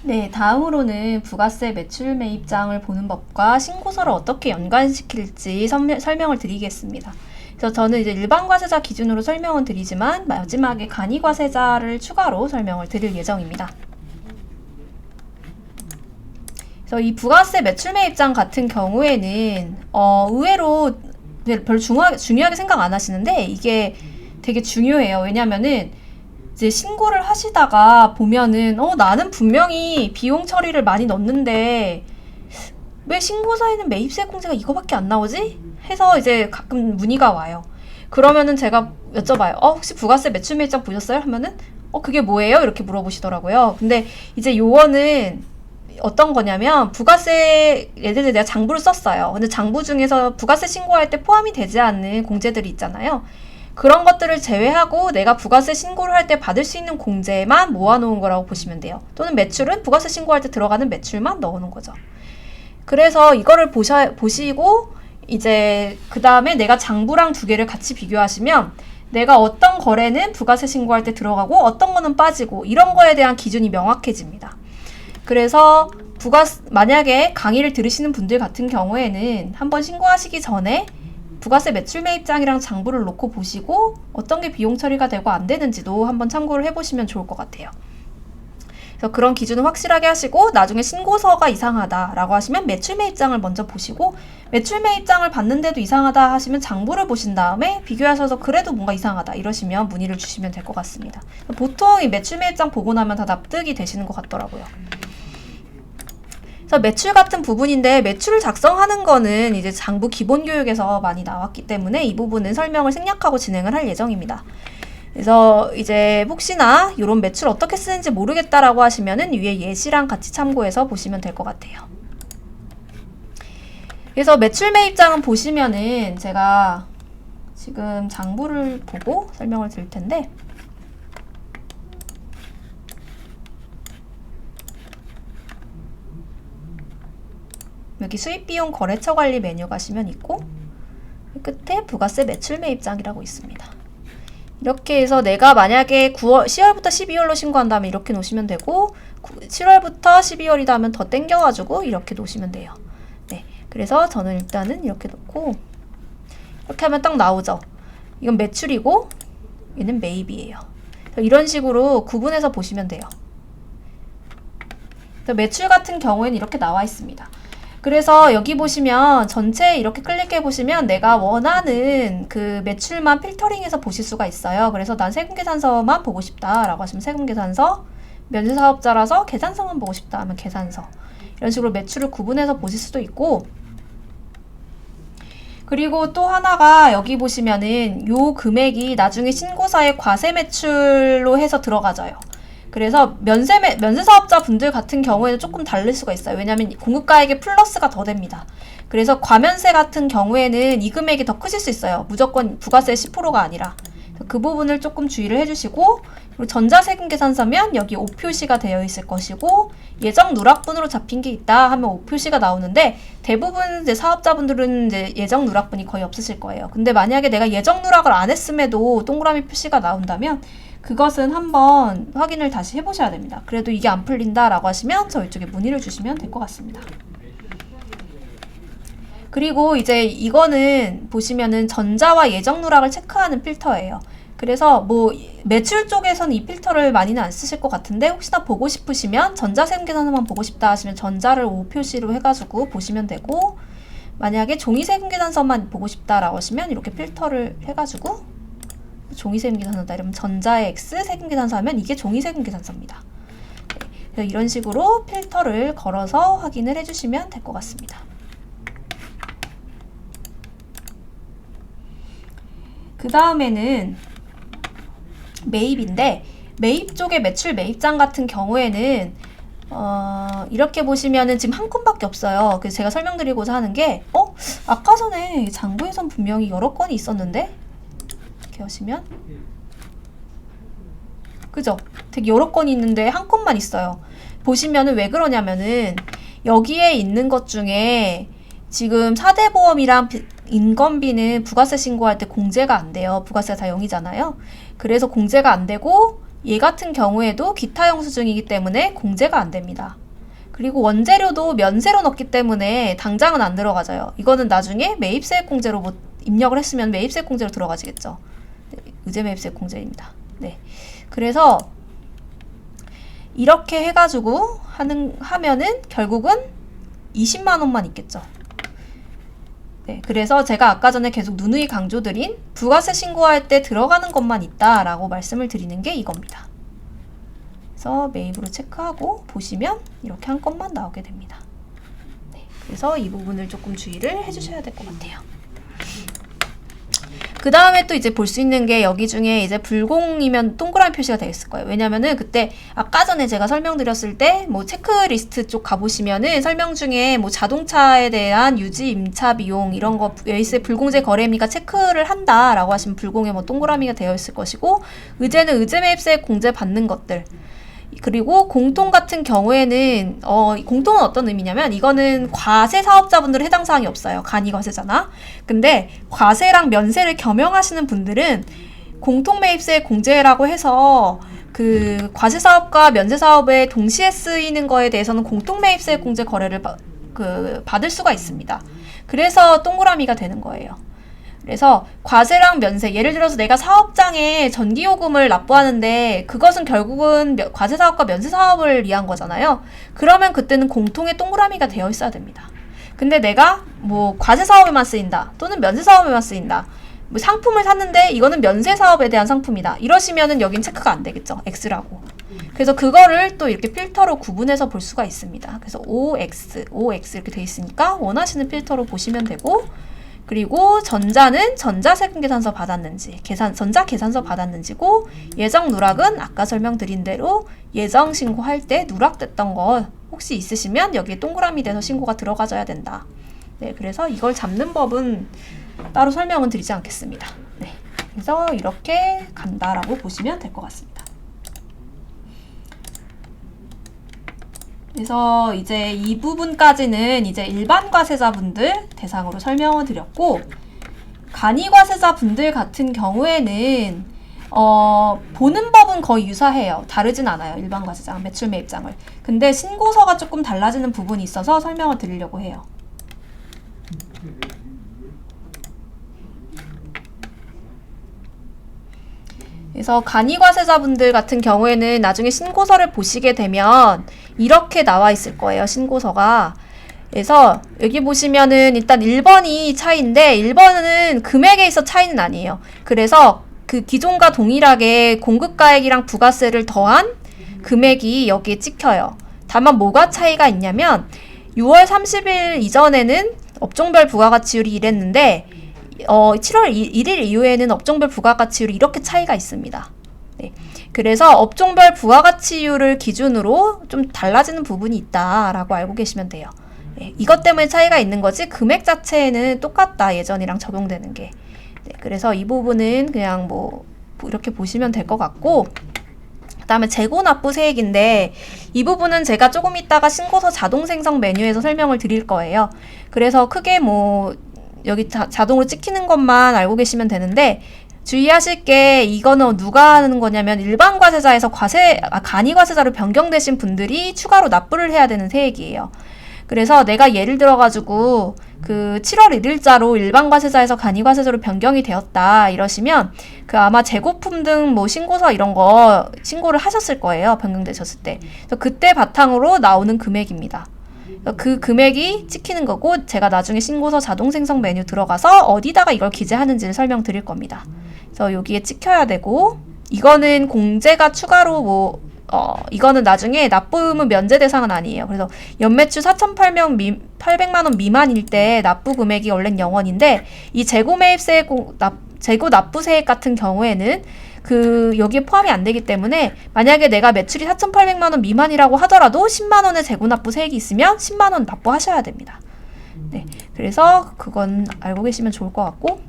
네, 다음으로는 부가세 매출 매입장을 보는 법과 신고서를 어떻게 연관시킬지 설명을 드리겠습니다. 그래서 저는 이제 일반 과세자 기준으로 설명은 드리지만 마지막에 간이 과세자를 추가로 설명을 드릴 예정입니다. 그래서 이 부가세 매출 매입장 같은 경우에는 의외로 별로 중요하게 생각 안 하시는데 이게 되게 중요해요. 왜냐면은 이제 신고를 하시다가 보면은 나는 분명히 비용 처리를 많이 넣었는데 왜 신고서에는 매입세 공제가 이거밖에 안 나오지? 해서 이제 가끔 문의가 와요. 그러면은 제가 여쭤봐요. 혹시 부가세 매출 매입장 보셨어요? 하면은 그게 뭐예요? 이렇게 물어보시더라고요. 근데 이제 요거는 어떤 거냐면 부가세 예를 들어 내가 장부를 썼어요. 근데 장부 중에서 부가세 신고할 때 포함이 되지 않는 공제들이 있잖아요. 그런 것들을 제외하고 내가 부가세 신고를 할 때 받을 수 있는 공제만 모아놓은 거라고 보시면 돼요. 또는 매출은 부가세 신고할 때 들어가는 매출만 넣어놓은 거죠. 그래서 이거를 보시고 이제 그 다음에 내가 장부랑 두 개를 같이 비교하시면 내가 어떤 거래는 부가세 신고할 때 들어가고 어떤 거는 빠지고 이런 거에 대한 기준이 명확해집니다. 그래서 만약에 강의를 들으시는 분들 같은 경우에는 한번 신고하시기 전에 부가세 매출 매입장이랑 장부를 놓고 보시고 어떤 게 비용 처리가 되고 안 되는지도 한번 참고를 해보시면 좋을 것 같아요. 그래서 그런 기준을 확실하게 하시고 나중에 신고서가 이상하다라고 하시면 매출 매입장을 먼저 보시고 매출 매입장을 봤는데도 이상하다 하시면 장부를 보신 다음에 비교하셔서 그래도 뭔가 이상하다 이러시면 문의를 주시면 될 것 같습니다. 보통 이 매출 매입장 보고 나면 다 납득이 되시는 것 같더라고요. 그래서 매출 같은 부분인데 매출을 작성하는 거는 이제 장부 기본 교육에서 많이 나왔기 때문에 이 부분은 설명을 생략하고 진행을 할 예정입니다. 그래서 이제 혹시나 이런 매출 어떻게 쓰는지 모르겠다라고 하시면은 위에 예시랑 같이 참고해서 보시면 될 것 같아요. 그래서 매출 매입장은 보시면은 제가 지금 장부를 보고 설명을 드릴 텐데 여기 수입비용 거래처 관리 메뉴 가시면 있고 끝에 부가세 매출 매입장이라고 있습니다. 이렇게 해서 내가 만약에 10월부터 12월로 신고한다면 이렇게 놓으시면 되고 7월부터 12월이다 하면 더 땡겨가지고 이렇게 놓으시면 돼요. 네, 그래서 저는 일단은 이렇게 놓고 이렇게 하면 딱 나오죠. 이건 매출이고 얘는 매입이에요. 이런 식으로 구분해서 보시면 돼요. 매출 같은 경우에는 이렇게 나와 있습니다. 그래서 여기 보시면 전체 이렇게 클릭해 보시면 내가 원하는 그 매출만 필터링해서 보실 수가 있어요. 그래서 난 세금계산서만 보고 싶다라고 하시면 세금계산서, 면세사업자라서 계산서만 보고 싶다 하면 계산서, 이런 식으로 매출을 구분해서 보실 수도 있고, 그리고 또 하나가 여기 보시면은 요 금액이 나중에 신고서에 과세 매출로 해서 들어가져요. 그래서 면세사업자 분들 같은 경우에는 조금 다를 수가 있어요. 왜냐하면 공급가액에 플러스가 더 됩니다. 그래서 과면세 같은 경우에는 이 금액이 더 크실 수 있어요. 무조건 부가세 10%가 아니라. 그 부분을 조금 주의를 해주시고, 그리고 전자세금계산서면 여기 오표시가 되어 있을 것이고, 예정 누락분으로 잡힌 게 있다 하면 오표시가 나오는데, 대부분 이제 사업자분들은 이제 예정 누락분이 거의 없으실 거예요. 근데 만약에 내가 예정 누락을 안 했음에도 동그라미 표시가 나온다면 그것은 한번 확인을 다시 해보셔야 됩니다. 그래도 이게 안 풀린다라고 하시면 저희 쪽에 문의를 주시면 될 것 같습니다. 그리고 이제 이거는 보시면은 전자와 예정 누락을 체크하는 필터예요. 그래서 뭐 매출 쪽에서는 이 필터를 많이는 안 쓰실 것 같은데 혹시나 보고 싶으시면 전자세금계산서만 보고 싶다 하시면 전자를 O 표시로 해가지고 보시면 되고, 만약에 종이세금계산서만 보고 싶다라고 하시면 이렇게 필터를 해가지고 종이세금계산서다 이러면 전자의 X 세금계산서 하면 이게 종이세금계산서입니다. 네, 그래서 이런 식으로 필터를 걸어서 확인을 해주시면 될 것 같습니다. 그 다음에는 매입인데, 매입 쪽의 매출 매입장 같은 경우에는 이렇게 보시면은 지금 한 건밖에 없어요. 그래서 제가 설명드리고자 하는 게 아까 전에 장부에선 분명히 여러 건이 있었는데 이렇게 하시면 그죠? 되게 여러 건이 있는데 한 건만 있어요. 보시면은 왜 그러냐면은 여기에 있는 것 중에 지금 4대 보험이랑 인건비는 부가세 신고할 때 공제가 안 돼요. 부가세가 다 0이잖아요. 그래서 공제가 안 되고 얘 같은 경우에도 기타 영수증이기 때문에 공제가 안 됩니다. 그리고 원재료도 면세로 넣기 때문에 당장은 안 들어가져요. 이거는 나중에 매입세액 공제로 뭐 입력을 했으면 매입세액 공제로 들어가지겠죠. 네, 의제 매입세액 공제입니다. 네. 그래서 이렇게 해가지고 하면은 결국은 20만 원만 있겠죠. 네, 그래서 제가 아까 전에 계속 누누이 강조드린 부가세 신고할 때 들어가는 것만 있다라고 말씀을 드리는 게 이겁니다. 그래서 매입으로 체크하고 보시면 이렇게 한 건만 나오게 됩니다. 네, 그래서 이 부분을 조금 주의를 해주셔야 될 것 같아요. 그 다음에 또 이제 볼 수 있는 게 여기 중에 이제 불공이면 동그라미 표시가 되어 있을 거예요. 왜냐면은 그때 아까 전에 제가 설명드렸을 때 뭐 체크리스트 쪽 가보시면은 설명 중에 뭐 자동차에 대한 유지 임차 비용 이런 거 외세 불공제 거래미가 체크를 한다라고 하시면 불공에 뭐 동그라미가 되어 있을 것이고, 의제는 의제 매입세 공제 받는 것들. 그리고 공통 같은 경우에는 공통은 어떤 의미냐면 이거는 과세 사업자분들은 해당 사항이 없어요. 간이과세잖아. 근데 과세랑 면세를 겸용하시는 분들은 공통매입세 공제라고 해서 그 과세 사업과 면세 사업에 동시에 쓰이는 거에 대해서는 공통매입세 공제 거래를 받을 수가 있습니다. 그래서 동그라미가 되는 거예요. 그래서 과세랑 면세, 예를 들어서 내가 사업장에 전기요금을 납부하는데 그것은 결국은 과세 사업과 면세 사업을 위한 거잖아요. 그러면 그때는 공통의 동그라미가 되어 있어야 됩니다. 근데 내가 뭐 과세 사업에만 쓰인다 또는 면세 사업에만 쓰인다, 뭐 상품을 샀는데 이거는 면세 사업에 대한 상품이다 이러시면은 여긴 체크가 안 되겠죠. X라고. 그래서 그거를 또 이렇게 필터로 구분해서 볼 수가 있습니다. 그래서 OX 이렇게 돼 있으니까 원하시는 필터로 보시면 되고, 그리고 전자는 전자세금계산서 받았는지, 전자계산서 받았는지고, 예정 누락은 아까 설명드린 대로 예정 신고할 때 누락됐던 거 혹시 있으시면 여기에 동그라미 돼서 신고가 들어가져야 된다. 네, 그래서 이걸 잡는 법은 따로 설명은 드리지 않겠습니다. 네, 그래서 이렇게 간다라고 보시면 될 것 같습니다. 그래서 이제 이 부분까지는 이제 일반 과세자분들 대상으로 설명을 드렸고, 간이 과세자분들 같은 경우에는 보는 법은 거의 유사해요. 다르진 않아요. 일반 과세장, 매출 매입장을. 근데 신고서가 조금 달라지는 부분이 있어서 설명을 드리려고 해요. 그래서 간이과세자분들 같은 경우에는 나중에 신고서를 보시게 되면 이렇게 나와 있을 거예요. 신고서가. 그래서 여기 보시면은 일단 1번이 차이인데 1번은 금액에 있어 차이는 아니에요. 그래서 그 기존과 동일하게 공급가액이랑 부가세를 더한 금액이 여기에 찍혀요. 다만 뭐가 차이가 있냐면 6월 30일 이전에는 업종별 부가가치율이 이랬는데 7월 1일 이후에는 업종별 부가가치율이 이렇게 차이가 있습니다. 네. 그래서 업종별 부가가치율을 기준으로 좀 달라지는 부분이 있다라고 알고 계시면 돼요. 네. 이것 때문에 차이가 있는 거지 금액 자체는 똑같다, 예전이랑 적용되는 게. 네. 그래서 이 부분은 그냥 뭐 이렇게 보시면 될 것 같고, 그 다음에 재고납부세액인데 이 부분은 제가 조금 이따가 신고서 자동생성 메뉴에서 설명을 드릴 거예요. 그래서 크게 뭐 여기 자동으로 찍히는 것만 알고 계시면 되는데, 주의하실 게 이거는 누가 하는 거냐면 일반 과세자에서 간이 과세자로 변경되신 분들이 추가로 납부를 해야 되는 세액이에요. 그래서 내가 예를 들어가지고 그 7월 1일자로 일반 과세자에서 간이 과세자로 변경이 되었다 이러시면 그 아마 재고품 등 뭐 신고서 이런 거 신고를 하셨을 거예요. 변경되셨을 때. 그래서 그때 바탕으로 나오는 금액입니다. 그 금액이 찍히는 거고, 제가 나중에 신고서 자동 생성 메뉴 들어가서 어디다가 이걸 기재하는지를 설명드릴 겁니다. 그래서 여기에 찍혀야 되고, 이거는 공제가 추가로 이거는 나중에 납부의무 면제 대상은 아니에요. 그래서 연매출 4,800만 원 미만일 때 납부 금액이 원래는 0원인데 이 재고 매입세 재고 납부세액 같은 경우에는 여기에 포함이 안 되기 때문에 만약에 내가 매출이 4,800만 원 미만이라고 하더라도 10만 원의 재고 납부세액이 있으면 10만 원 납부하셔야 됩니다. 네, 그래서 그건 알고 계시면 좋을 것 같고,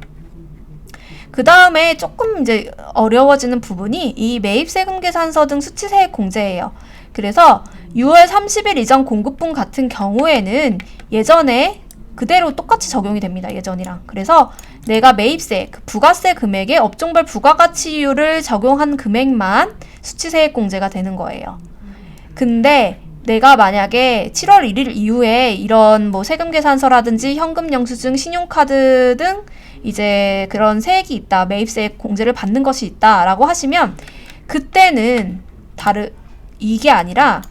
그 다음에 조금 이제 어려워지는 부분이 이 매입세금 계산서 등 수치세액 공제예요. 그래서 6월 30일 이전 공급분 같은 경우에는 예전에 그대로 똑같이 적용이 됩니다. 예전이랑. 그래서 내가 매입세, 그 부가세 금액에 업종별 부가가치율을 적용한 금액만 수치세액공제가 되는 거예요. 근데 내가 만약에 7월 1일 이후에 이런 뭐 세금 계산서라든지 현금 영수증, 신용카드 등 이제 그런 세액이 있다, 매입세액 공제를 받는 것이 있다라고 하시면 그때는 이게 아니라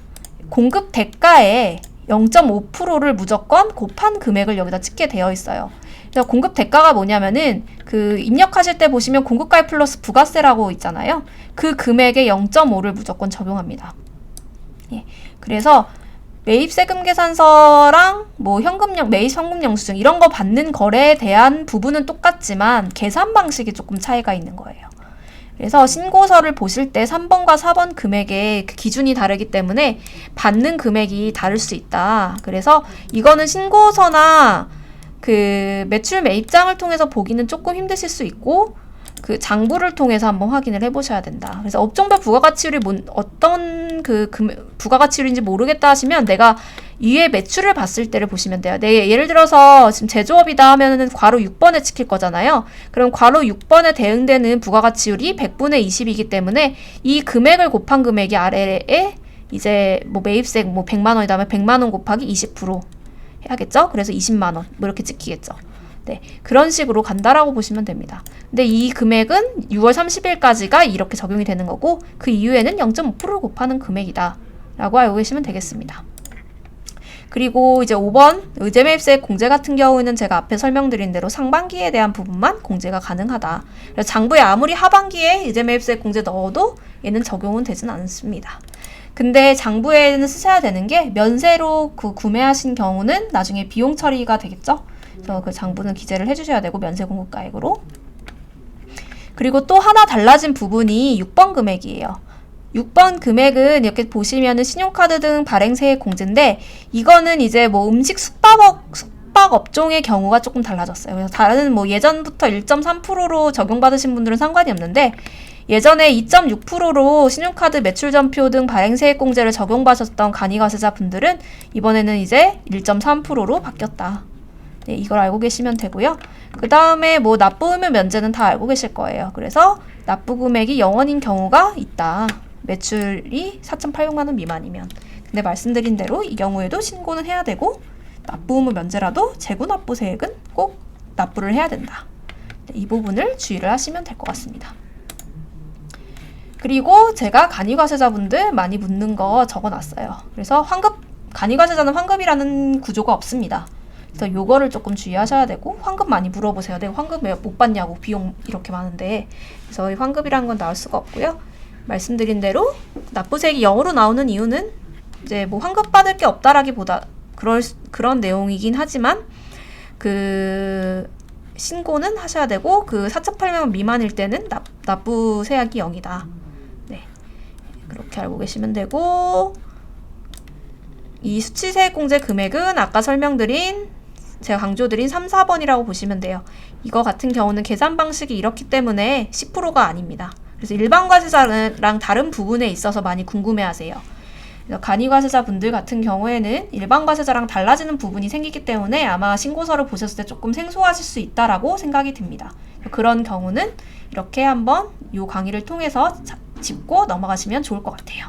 공급 대가에 0.5%를 무조건 곱한 금액을 여기다 찍게 되어 있어요. 그래서 공급 대가가 뭐냐면은 그 입력하실 때 보시면 공급가액 플러스 부가세라고 있잖아요. 그 금액에 0.5를 무조건 적용합니다. 예. 그래서 매입세금 계산서랑 뭐 매입 현금 영수증 이런 거 받는 거래에 대한 부분은 똑같지만 계산 방식이 조금 차이가 있는 거예요. 그래서 신고서를 보실 때 3번과 4번 금액의 그 기준이 다르기 때문에 받는 금액이 다를 수 있다. 그래서 이거는 신고서나 그 매출 매입장을 통해서 보기는 조금 힘드실 수 있고 그 장부를 통해서 한번 확인을 해보셔야 된다. 그래서 업종별 부가가치율이 어떤 부가가치율인지 모르겠다 하시면 내가 위에 매출을 봤을 때를 보시면 돼요. 예를 들어서 지금 제조업이다 하면은 괄호 6번에 찍힐 거잖아요. 그럼 괄호 6번에 대응되는 부가가치율이 100분의 20이기 때문에 이 금액을 곱한 금액이 아래에 이제 뭐 매입세 뭐 100만 원이다면 100만 원 곱하기 20% 해야겠죠? 그래서 20만 원 뭐 이렇게 찍히겠죠. 네, 그런 식으로 간다라고 보시면 됩니다. 근데 이 금액은 6월 30일까지가 이렇게 적용이 되는 거고 그 이후에는 0.5%를 곱하는 금액이다 라고 알고 계시면 되겠습니다. 그리고 이제 5번 의제매입세 공제 같은 경우에는 제가 앞에 설명드린 대로 상반기에 대한 부분만 공제가 가능하다. 그래서 장부에 아무리 하반기에 의제매입세 공제 넣어도 얘는 적용은 되진 않습니다. 근데 장부에는 쓰셔야 되는 게 면세로 구매하신 경우는 나중에 비용 처리가 되겠죠? 그래서 그 장부는 기재를 해주셔야 되고 면세 공급가액으로. 그리고 또 하나 달라진 부분이 6번 금액이에요. 6번 금액은 이렇게 보시면은 신용카드 등 발행세액 공제인데 이거는 이제 뭐 음식 숙박 업종의 경우가 조금 달라졌어요. 그래서 다른 뭐 예전부터 1.3%로 적용받으신 분들은 상관이 없는데 예전에 2.6%로 신용카드 매출전표 등 발행세액 공제를 적용받으셨던 간이과세자 분들은 이번에는 이제 1.3%로 바뀌었다. 네, 이걸 알고 계시면 되고요. 그 다음에 뭐 납부 의무 면제는 다 알고 계실 거예요. 그래서 납부 금액이 0원인 경우가 있다. 매출이 4,800만 원 미만이면. 근데 말씀드린 대로 이 경우에도 신고는 해야 되고 납부 의무 면제라도 재고 납부세액은 꼭 납부를 해야 된다. 네, 이 부분을 주의를 하시면 될 것 같습니다. 그리고 제가 간이과세자분들 많이 묻는 거 적어놨어요. 그래서 간이과세자는 환급이라는 구조가 없습니다. 그래서 요거를 조금 주의하셔야 되고 환급 많이 물어보세요. 내가 환급 왜 못 받냐고 비용 이렇게 많은데. 그래서 이 환급이라는 건 나올 수가 없고요. 말씀드린 대로 납부세액이 0으로 나오는 이유는 이제 뭐 환급 받을 게 없다라기보다 그런 내용이긴 하지만 그 신고는 하셔야 되고 그 4,800만 원 미만일 때는 납부세액이 0이다. 네, 그렇게 알고 계시면 되고 이 수치세액 공제 금액은 아까 제가 강조드린 3, 4번이라고 보시면 돼요. 이거 같은 경우는 계산 방식이 이렇기 때문에 10%가 아닙니다. 그래서 일반 과세자랑 다른 부분에 있어서 많이 궁금해하세요. 간이과세자 분들 같은 경우에는 일반 과세자랑 달라지는 부분이 생기기 때문에 아마 신고서를 보셨을 때 조금 생소하실 수 있다라고 생각이 듭니다. 그런 경우는 이렇게 한번 이 강의를 통해서 짚고 넘어가시면 좋을 것 같아요.